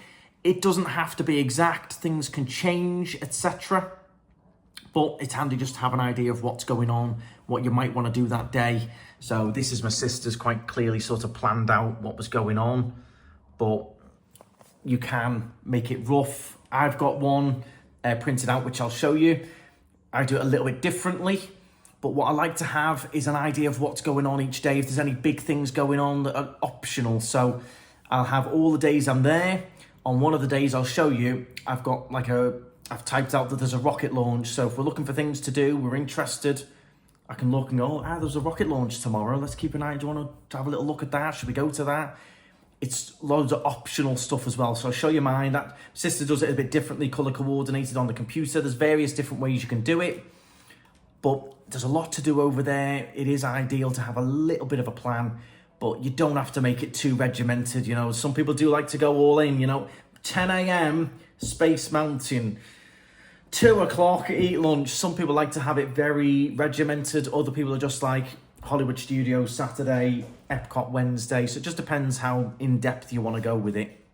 It doesn't have to be exact. Things can change, etc. But it's handy just to have an idea of what's going on, what you might want to do that day. So this is my sister's quite clearly sort of planned out what was going on, but you can make it rough. I've got one printed out, which I'll show you. I do it a little bit differently, but what I like to have is an idea of what's going on each day. If there's any big things going on that are optional. So I'll have all the days I'm there. On one of the days I'll show you, I've got like I've typed out that there's a rocket launch. So if we're looking for things to do, we're interested, I can look and go, there's a rocket launch tomorrow. Let's keep an eye. Do you want to have a little look at that? Should we go to that? It's loads of optional stuff as well. So I'll show you mine. That sister does it a bit differently, color coordinated on the computer. There's various different ways you can do it, but there's a lot to do over there. It is ideal to have a little bit of a plan, but you don't have to make it too regimented. You know, some people do like to go all in, you know, 10 a.m. Space Mountain, 2 o'clock, eat lunch. Some people like to have it very regimented. Other people are just like Hollywood Studios Saturday, Epcot Wednesday. So it just depends how in-depth you want to go with it.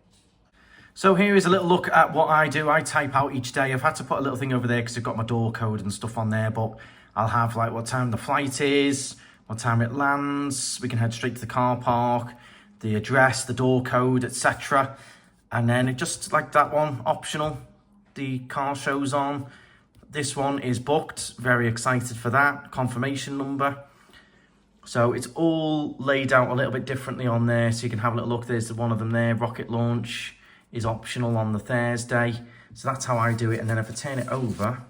So here is a little look at what I do. I type out each day. I've had to put a little thing over there because I've got my door code and stuff on there. But I'll have like what time the flight is, what time it lands. We can head straight to the car park, the address, the door code, etc. And then it just like that one, optional. The car shows on. This one is booked. Very excited for that. Confirmation number. So it's all laid out a little bit differently on there. So you can have a little look. There's one of them there. Rocket launch is optional on the Thursday. So that's how I do it. And then if I turn it over,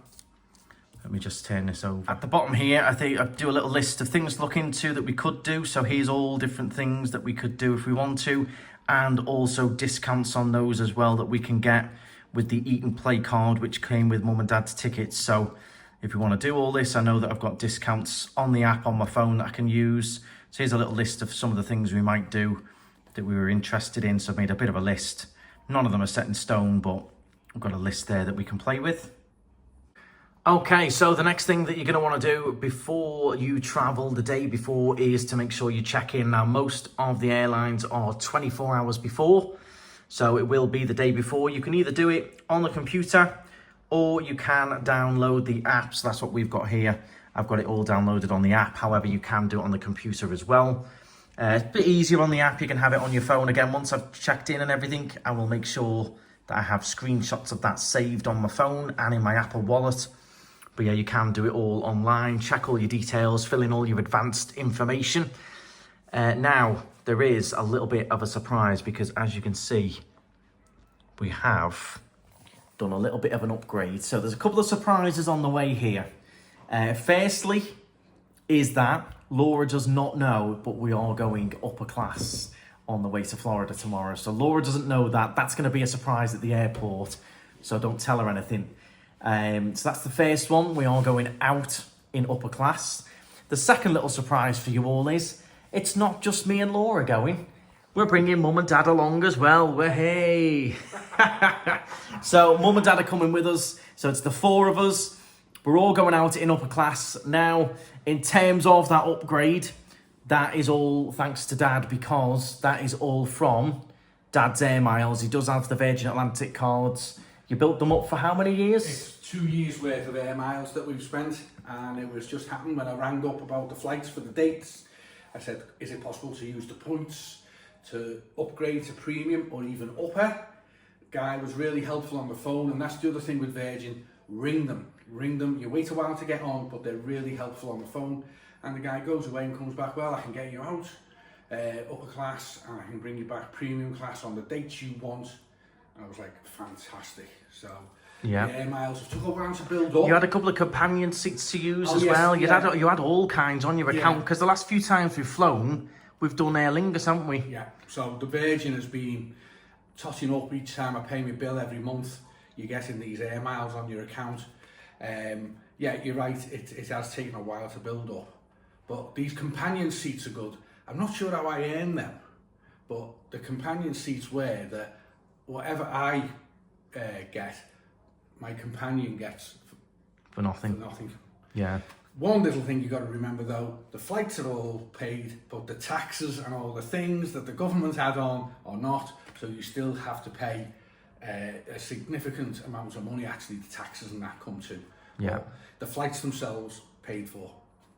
let me just turn this over. At the bottom here, I think I do a little list of things to look into that we could do. So here's all different things that we could do if we want to. And also discounts on those as well that we can get with the Eat and Play card, which came with Mum and Dad's tickets. So if you want to do all this, I know that I've got discounts on the app on my phone that I can use. So here's a little list of some of the things we might do that we were interested in. So I've made a bit of a list. None of them are set in stone, but I've got a list there that we can play with. Okay, so the next thing that you're going to want to do before you travel the day before is to make sure you check in. Now, most of the airlines are 24 hours before, so it will be the day before. You can either do it on the computer or you can download the apps. That's what we've got here. I've got it all downloaded on the app. However, you can do it on the computer as well. It's a bit easier on the app. You can have it on your phone. Again, once I've checked in and everything, I will make sure that I have screenshots of that saved on my phone and in my Apple Wallet. But yeah, you can do it all online, check all your details, fill in all your advanced information. Now, there is a little bit of a surprise because as you can see, we have done a little bit of an upgrade. So there's a couple of surprises on the way here. Firstly, is that Laura does not know, but we are going upper class on the way to Florida tomorrow. So Laura doesn't know that. That's going to be a surprise at the airport. So don't tell her anything. So that's the first one. We are going out in upper class. The second little surprise for you all is it's not just me and Laura going. We're bringing mum and dad along as well. We're hey. So mum and dad are coming with us. So it's the four of us. We're all going out in upper class. Now, in terms of that upgrade, that is all thanks to Dad because that is all from Dad's air miles. He does have the Virgin Atlantic cards. You built them up for how many years? It's 2 years worth of air miles that we've spent, and it was just happened when I rang up about the flights for the dates. I said, is it possible to use the points to upgrade to premium or even upper? The guy was really helpful on the phone, and that's the other thing with Virgin. Ring them. You wait a while to get on, but they're really helpful on the phone. And the guy goes away and comes back, well, I can get you out upper class, and I can bring you back premium class on the dates you want. And I was like, fantastic. So yeah, the air miles have took a while to build up. You had a couple of companion seats to use as well. You had all kinds on your account because the last few times we've flown, we've done Aer Lingus, haven't we? Yeah. So the Virgin has been totting up each time I pay my bill every month. You're getting these air miles on your account. Yeah, you're right. It has taken a while to build up, but these companion seats are good. I'm not sure how I earn them, but the companion seats were that whatever I get, my companion gets for nothing. For nothing. Yeah. One little thing you got to remember though, the flights are all paid, but the taxes and all the things that the government had on are not, so you still have to pay a significant amount of money, actually, the taxes and that come to. Yeah. But the flights themselves paid for.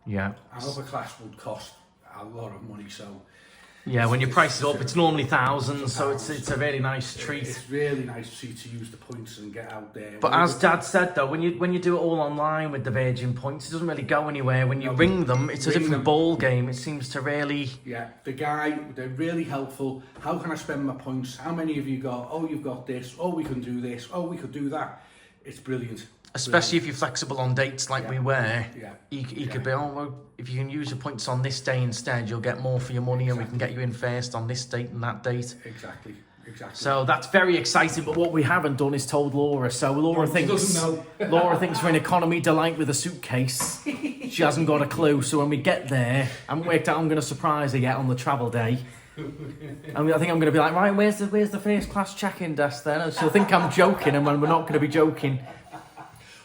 Yeah. And upper class would cost a lot of money, so... Yeah, when you price it up, it's normally thousands, so it's a really nice treat. It's really nice to use the points and get out there. But as Dad said though, when you do it all online with the Virgin points, it doesn't really go anywhere. When you ring them, it's a different ball game. It seems to really... Yeah, they're really helpful. How can I spend my points? How many have you got? Oh, you've got this. Oh, we can do this. Oh, we could do that. It's brilliant. Especially if you're flexible on dates like we were. Yeah. You could be, oh, well, if you can use your points on this day instead, you'll get more for your money and we can get you in first on this date and that date. Exactly. So that's very exciting, but what we haven't done is told Laura. So Laura thinks we're in economy delight with a suitcase. She hasn't got a clue. So when we get there, I haven't worked out I'm going to surprise her yet on the travel day. And I think I'm going to be like, right, where's the first class check-in desk then? And she'll think I'm joking, and when we're not going to be joking.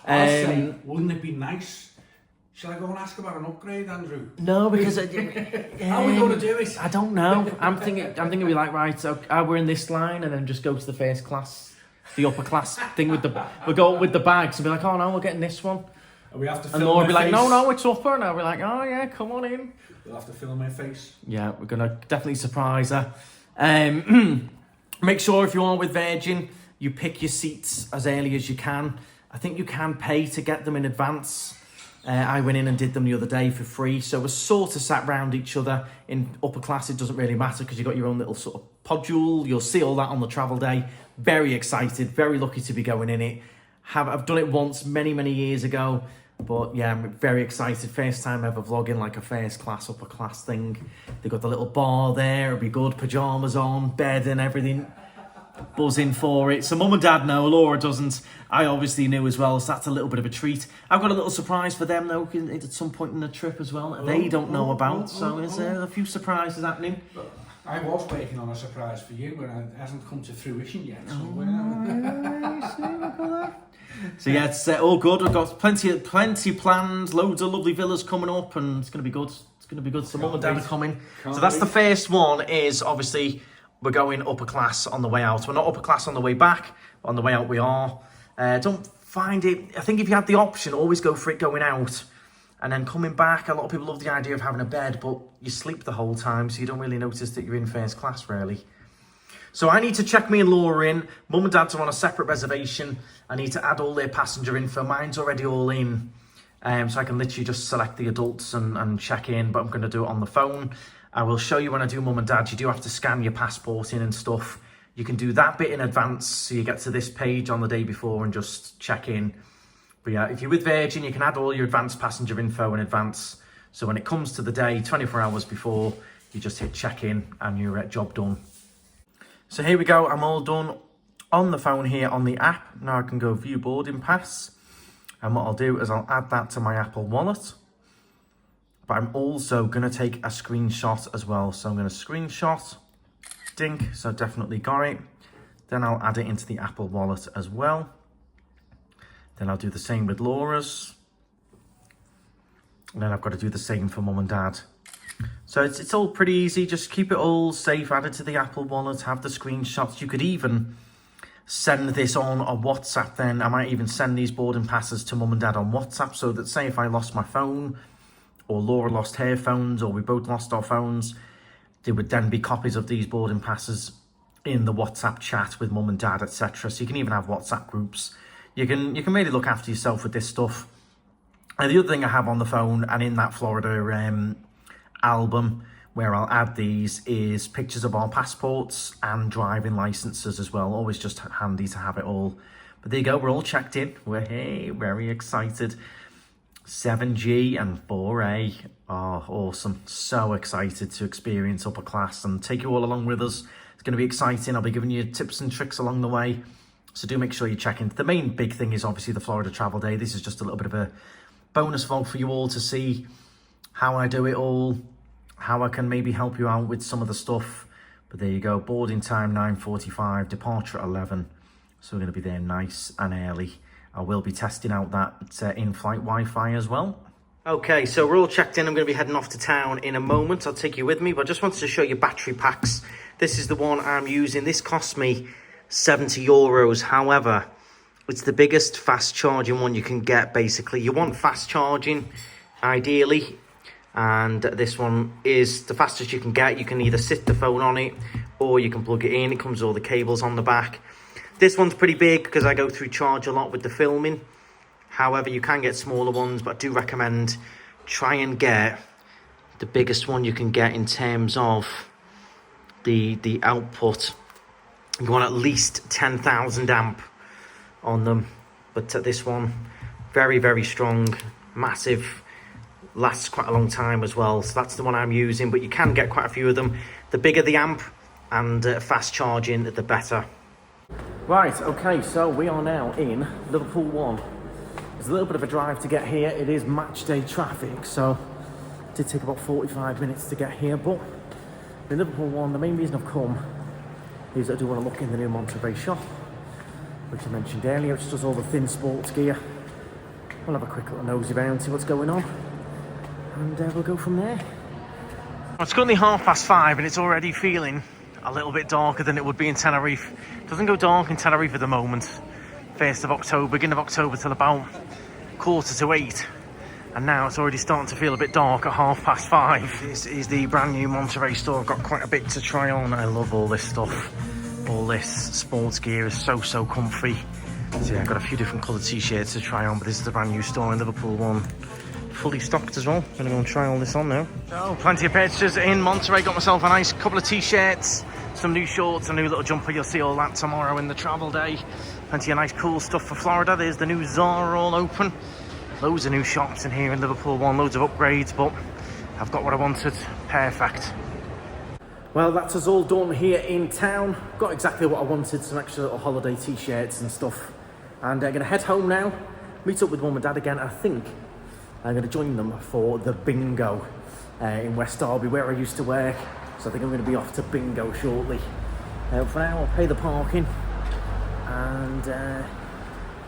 I'll say, wouldn't it be nice? Shall I go and ask about an upgrade, Andrew? No, because how are we going to do it? I don't know. I'm thinking we like, right, so we're in this line, and then just go to the first class, the upper class thing we'll go with the bags and be like, oh no, we're getting this one. And we have to. And Laura will be like, no, it's upper, and I'll be like, oh yeah, come on in. We'll have to film her face. Yeah, we're gonna definitely surprise her. Make sure if you are with Virgin, you pick your seats as early as you can. I think you can pay to get them in advance. I went in and did them the other day for free. So we're sort of sat round each other. In upper class, it doesn't really matter because you've got your own little sort of podule. You'll see all that on the travel day. Very excited, very lucky to be going in it. I've done it once many years ago. But yeah, I'm very excited. First time ever vlogging like a first class, upper class thing. They've got the little bar there. It'll be good. Pyjamas on, bed and everything. Buzzing for it. So mum and dad know, Laura doesn't. I obviously knew as well, so that's a little bit of a treat. I've got a little surprise for them though at some point in the trip as well that they don't know about. So there's a few surprises happening. I was working on a surprise for you, but it hasn't come to fruition yet. So, So yeah, it's all good. We've got plenty planned, loads of lovely villas coming up, and it's going to be good. It's going to be good. So mum and dad are coming. So that's the first one. Is obviously we're going upper class on the way out. We're not upper class on the way back. But on the way out, we are. Don't find it. I think if you have the option, always go for it going out, and then coming back. A lot of people love the idea of having a bed, but you sleep the whole time, so you don't really notice that you're in first class, really. So I need to check me and Laura in. Mum and Dad's are on a separate reservation. I need to add all their passenger info. Mine's already all in. So I can literally just select the adults and check in, but I'm going to do it on the phone. I will show you when I do Mum and Dad. You do have to scan your passport in and stuff. You can do that bit in advance, so you get to this page on the day before and just check in. But yeah, if you're with Virgin, you can add all your advanced passenger info in advance. So when it comes to the day, 24 hours before, you just hit check in and you're job done. So here we go, I'm all done on the phone here on the app. Now I can go view boarding pass. And what I'll do is I'll add that to my Apple Wallet. But I'm also gonna take a screenshot as well. So I'm gonna screenshot, dink, so definitely got it. Then I'll add it into the Apple Wallet as well. Then I'll do the same with Laura's. And then I've got to do the same for Mum and Dad. So it's all pretty easy. Just keep it all safe, add it to the Apple Wallet, have the screenshots. You could even send this on a WhatsApp then. I might even send these boarding passes to Mum and Dad on WhatsApp, so that say if I lost my phone or Laura lost her phones or we both lost our phones, there would then be copies of these boarding passes in the WhatsApp chat with Mum and Dad, etc. So you can even have WhatsApp groups. You can really look after yourself with this stuff. And the other thing I have on the phone and in that Florida album where I'll add these is pictures of our passports and driving licenses as well. Always just handy to have it all. But there you go, we're all checked in. We're very excited. 7G and 4A are awesome. So excited to experience upper class and take you all along with us. It's going to be exciting. I'll be giving you tips and tricks along the way. So do make sure you check in. The main big thing is obviously the Florida Travel Day. This is just a little bit of a bonus vlog for you all to see how I do it all, how I can maybe help you out with some of the stuff. But there you go, boarding time 9:45, departure at 11. So we're going to be there nice and early. I will be testing out that in-flight Wi-Fi as well. Okay, so we're all checked in. I'm going to be heading off to town in a moment. I'll take you with me, but I just wanted to show you battery packs. This is the one I'm using. This cost me €70. However, it's the biggest fast charging one you can get. Basically, you want fast charging ideally, and this one is the fastest you can get. You can either sit the phone on it or you can plug it in. It comes with all the cables on the back. This one's pretty big because I go through charge a lot with the filming. However, you can get smaller ones, but I do recommend try and get the biggest one you can get in terms of the output. You want at least 10,000 amp on them, but this one very, very strong, massive, lasts quite a long time as well. So that's the one I'm using, but you can get quite a few of them. The bigger the amp and fast charging, the better. Right, okay, so we are now in Liverpool 1. It's a little bit of a drive to get here. It is match day traffic, so it did take about 45 minutes to get here, but in Liverpool 1, the main reason I've come is I do want to look in the new Monterey shop, which I mentioned earlier, which does all the thin sports gear. We'll have a quick little nosy around, see what's going on, and we'll go from there. It's currently 5:30 and it's already feeling a little bit darker than it would be in Tenerife. It doesn't go dark in Tenerife at the moment. 1st of October, beginning of October till about 7:45. And now it's already starting to feel a bit dark at 5:30. This is the brand new Monterey store. I've got quite a bit to try on. I love all this stuff. All this sports gear is so comfy. So yeah, I've got a few different coloured t-shirts to try on, but this is the brand new store in Liverpool 1. Fully stocked as well. I'm gonna go and try all this on now. So plenty of purchases in Monterey. Got myself a nice couple of t-shirts, some new shorts, a new little jumper. You'll see all that tomorrow in the travel day. Plenty of nice cool stuff for Florida. There's the new Zara all open. Loads of new shops in here in Liverpool 1, loads of upgrades, but I've got what I wanted. Perfect. Well, that's us all done here in town. Got exactly what I wanted, some extra little holiday t-shirts and stuff. And I'm gonna head home now, meet up with Mum and Dad again. I think I'm gonna join them for the bingo in West Derby, where I used to work. So I think I'm going to be off to bingo shortly. For now, I'll pay the parking and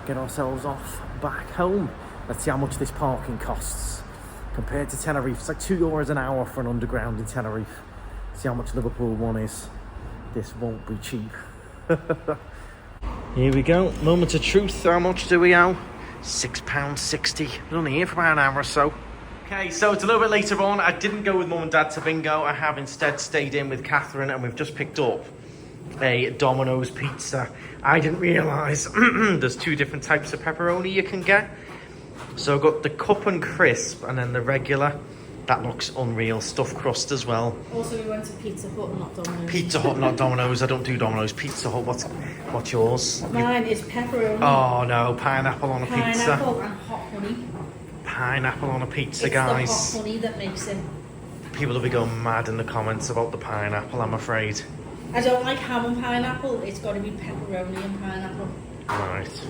get ourselves off back home. Let's see how much this parking costs compared to Tenerife. It's like €2 an hour for an underground in Tenerife. See how much Liverpool one is. This won't be cheap. Here we go, moment of truth. How much do we owe? £6.60. We're only here for about an hour or so. Okay, so it's a little bit later on. I didn't go with Mum and Dad to bingo. I have instead stayed in with Catherine, and we've just picked up a Domino's pizza. I didn't realise there's 2 different types of pepperoni you can get. So I've got the cup and crisp and then the regular. That looks unreal. Stuffed crust as well. Also, we went to Pizza Hut, not Domino's. Pizza Hut, not Domino's. I don't do Domino's. Pizza Hut. What's yours? Mine is pepperoni. Oh no, pineapple on a pizza. Pineapple and hot honey. Pineapple on a pizza, It's guys. the hot honey that makes it. People will be going mad in the comments about the pineapple, I'm afraid. I don't like ham and pineapple. It's got to be pepperoni and pineapple. Right.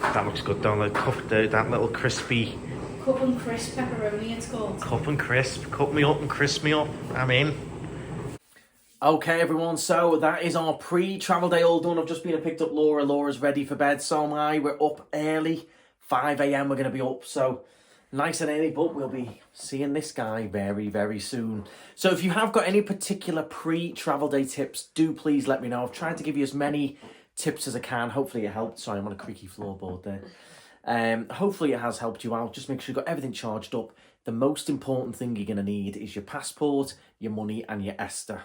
That looks good, though. That little crispy... Cup and crisp pepperoni, it's called. Cup and crisp. Cut me up and crisp me up. I'm in. Okay, everyone. So that is our pre-travel day all done. I've just been and picked up Laura. Laura's ready for bed. So am I. We're up early. 5 a.m. we're going to be up. So nice and early, but we'll be seeing this guy very, very soon. So if you have got any particular pre-travel day tips, do please let me know. I've tried to give you as many tips as I can. Hopefully it helped. Sorry, I'm on a creaky floorboard there. Hopefully it has helped you out. Just make sure you've got everything charged up. The most important thing you're going to need is your passport, your money and your ESTA.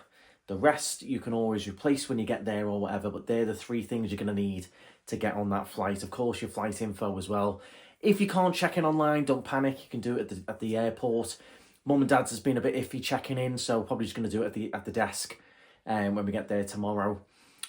The rest you can always replace when you get there or whatever, but they're the 3 things you're going to need to get on that flight. Of course, your flight info as well. If you can't check in online, don't panic. You can do it at the airport. Mum and Dad's has been a bit iffy checking in, so probably just going to do it at the desk when we get there tomorrow.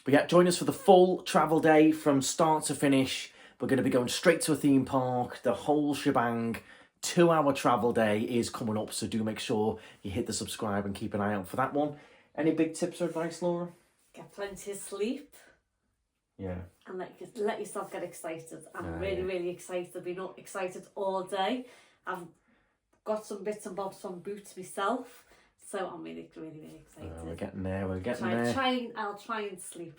But yeah, join us for the full travel day from start to finish. We're going to be going straight to a theme park, the whole shebang. 2-hour travel day is coming up, so do make sure you hit the subscribe and keep an eye out for that one. Any big tips or advice, Laura? Get plenty of sleep. Yeah. And let yourself get excited. I'm really excited. I've been excited all day. I've got some bits and bobs from Boots myself. So I'm really excited. We're getting there, I'll try and sleep.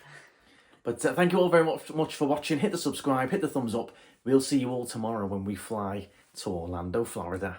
But thank you all very much for watching. Hit the subscribe, hit the thumbs up. We'll see you all tomorrow when we fly to Orlando, Florida.